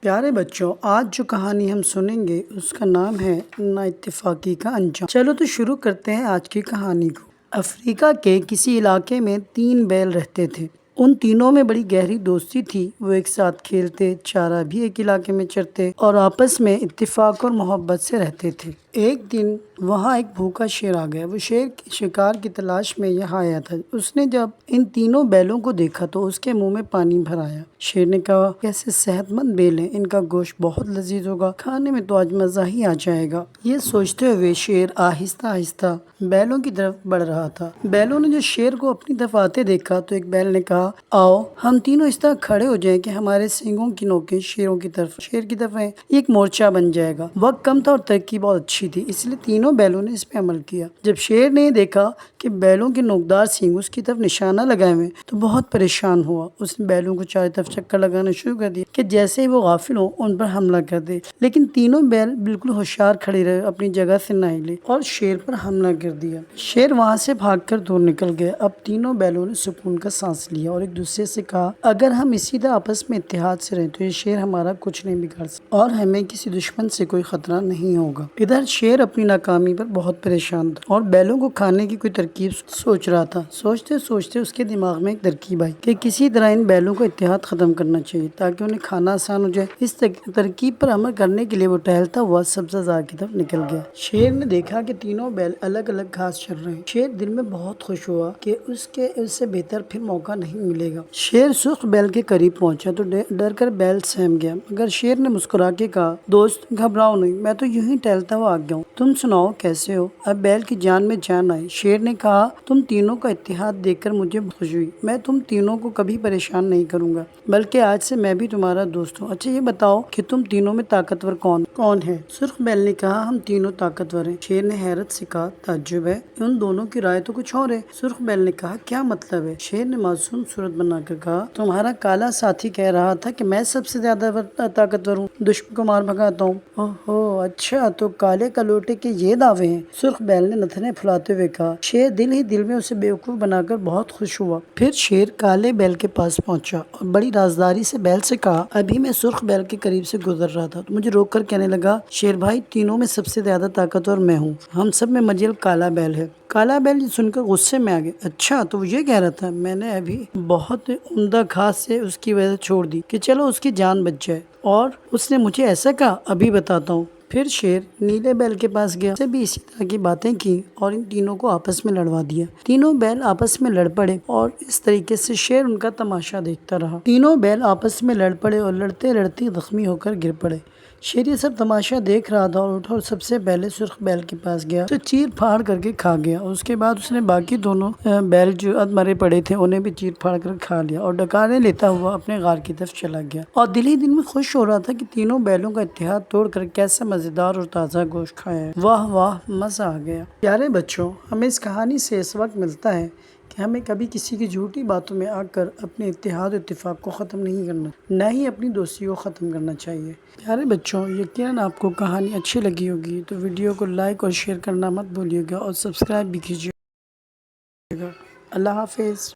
پیارے بچوں، آج جو کہانی ہم سنیں گے اس کا نام ہے نا اتفاقی کا انجام۔ چلو تو شروع کرتے ہیں آج کی کہانی کو۔ افریقہ کے کسی علاقے میں 3 بیل رہتے تھے۔ ان تینوں میں بڑی گہری دوستی تھی۔ وہ ایک ساتھ کھیلتے، چارہ بھی ایک علاقے میں چرتے اور آپس میں اتفاق اور محبت سے رہتے تھے۔ ایک دن وہاں ایک بھوکا شیر آ گیا۔ وہ شیر کی شکار کی تلاش میں یہاں آیا تھا۔ اس نے جب ان تینوں بیلوں کو دیکھا تو اس کے منہ میں پانی بھر آیا۔ شیر نے کہا، کیسے صحت مند بیل ہیں، ان کا گوشت بہت لذیذ ہوگا، کھانے میں تو آج مزہ ہی آ جائے گا۔ یہ سوچتے ہوئے شیر آہستہ آہستہ بیلوں کی طرف بڑھ رہا تھا۔ بیلوں نے جو شیر کو اپنی طرف آتے دیکھا تو ایک بیل نے کہا، آؤ ہم تینوں اس طرح کھڑے ہو جائیں کہ ہمارے سینگوں کی نوکیں شیر کی طرف ہیں، یہ ایک مورچہ بن جائے گا۔ وقت کم تھا اور ترکیب بہت اچھی تھی، اس لیے تینوں بیلوں نے اس پہ عمل کیا۔ جب شیر نے دیکھا کہ بیلوں کے نوکدار سینگ اس کی طرف نشانہ لگائے ہوئے تو بہت پریشان ہوا۔ اس نے بیلوں کو چاروں طرف چکر لگانا شروع کر دیا کہ جیسے ہی وہ غافل ہوں ان پر حملہ کر دے، لیکن تینوں بیل بالکل ہوشیار کھڑے رہے، اپنی جگہ سے نہ ہلے اور شیر پر حملہ کر دیا۔ شیر وہاں سے بھاگ کر دور نکل گیا۔ اب تینوں بیلوں نے سکون کا سانس لیا اور ایک دوسرے سے کہا، اگر ہم اسی طرح آپس میں اتحاد سے رہیں تو یہ شیر ہمارا کچھ نہیں بگاڑ سکتا اور ہمیں کسی دشمن سے کوئی خطرہ نہیں ہوگا۔ ادھر شیر اپنی ناکامی پر بہت پریشان تھا اور بیلوں کو کھانے کی کوئی ترکیب سوچ رہا تھا۔ سوچتے سوچتے اس کے دماغ میں ایک ترکیب آئی کہ کسی طرح ان بیلوں کو اتحاد ختم کرنا چاہیے تاکہ انہیں کھانا آسان ہو جائے۔ اس ترکیب پر عمل کرنے کے لیے وہ ٹہلتا ہوا سبزہ زار کی طرف نکل گیا۔ شیر نے دیکھا کہ تینوں بیل الگ الگ گھاس چر رہے ہیں۔ شیر دل میں بہت خوش ہوا کہ اس سے بہتر پھر موقع نہیں ملے گا۔ شیر سرخ بیل کے قریب پہنچا تو ڈر کر بیل سہم گیا، مگر شیر نے مسکرا کے کہا، دوست گھبراؤ نہیں، میں تو یوں ہی ٹہلتا ہوا آ گیا ہوں، تم سناؤ کیسے ہو؟ اب بیل کی جان میں جان آئی۔ شیر نے کہا، تم تینوں کا اتحاد دیکھ کر مجھے خوشی ہوئی، میں تم تینوں کو کبھی پریشان نہیں کروں گا، بلکہ آج سے میں بھی تمہارا دوست ہوں۔ اچھا یہ بتاؤ کہ تم تینوں میں طاقتور کون ہے؟ سرخ بیل نے کہا، ہم تینوں طاقتور ہیں۔ شیر نے حیرت سے کہا، تعجب ہے، ان دونوں کی رائے تو کچھ اور ہے۔ سرخ بیل نے کہا، کیا مطلب ہے؟ شیر نے معصوم صورت بنا کر کہا، تمہارا کالا ساتھی کہہ رہا تھا کہ میں سب سے زیادہ طاقتور ہوں، دشمن کو مار بھگاتا ہوں۔ اوہو، اچھا تو کالے کلوٹے کے یہ دعوے ہیں؟ سرخ بیل نے نتنے پھلاتے ہوئے کہا۔ شیر دل ہی دل میں اسے بیوقوف بنا کر بہت خوش ہوا۔ پھر شیر کالے بیل کے پاس پہنچا اور بڑی رازداری سے بیل سے کہا، ابھی میں سرخ بیل کے قریب سے گزر رہا تھا تو مجھے روک کر کہنے لگا، شیر بھائی، تینوں میں سب سے زیادہ طاقتور میں ہوں، ہم سب میں مجھل کالا بیل ہے۔ کالا بیل یہ سن کر غصے میں آ گیا، اچھا تو وہ یہ کہہ رہا تھا، میں نے ابھی بہت عمدہ گھاس سے اس کی وجہ چھوڑ دی کہ چلو اس کی جان بچ جائے، اور اس نے مجھے ایسا کہا، ابھی بتاتا ہوں۔ پھر شیر نیلے بیل کے پاس گیا، اسے بھی اسی طرح کی باتیں کی اور ان تینوں کو آپس میں لڑوا دیا۔ تینوں بیل آپس میں لڑ پڑے اور اس طریقے سے شیر ان کا تماشا دیکھتا رہا۔ تینوں بیل آپس میں لڑ پڑے اور لڑتے لڑتے زخمی ہو کر گر پڑے۔ شیر یہ سب تماشا دیکھ رہا تھا اور اٹھا اور سب سے پہلے سرخ بیل کے پاس گیا، اسے چیر پھاڑ کر کے کھا گیا۔ اس کے بعد اس نے باقی دونوں بیل جو ادمرے پڑے تھے انہیں بھی چیر پھاڑ کر کھا لیا اور ڈکارے لیتا ہوا اپنے غار کی طرف چلا گیا، اور دل ہی دل میں خوش ہو رہا تھا کہ تینوں بیلوں کا اتحاد توڑ کر کیسا مزیدار اور تازہ گوشت کھایا ہے۔ واہ واہ، مزہ آ گیا۔ پیارے بچوں، ہمیں اس کہانی سے اس وقت ملتا ہے کہ ہمیں کبھی کسی کی جھوٹی باتوں میں آ کر اپنے اتحاد و اتفاق کو ختم نہیں کرنا، نہ ہی اپنی دوستی کو ختم کرنا چاہیے۔ پیارے بچوں، یقیناً آپ کو کہانی اچھی لگی ہوگی تو ویڈیو کو لائک اور شیئر کرنا مت بھولیے گا اور سبسکرائب بھی کیجیے گا۔ اللہ حافظ۔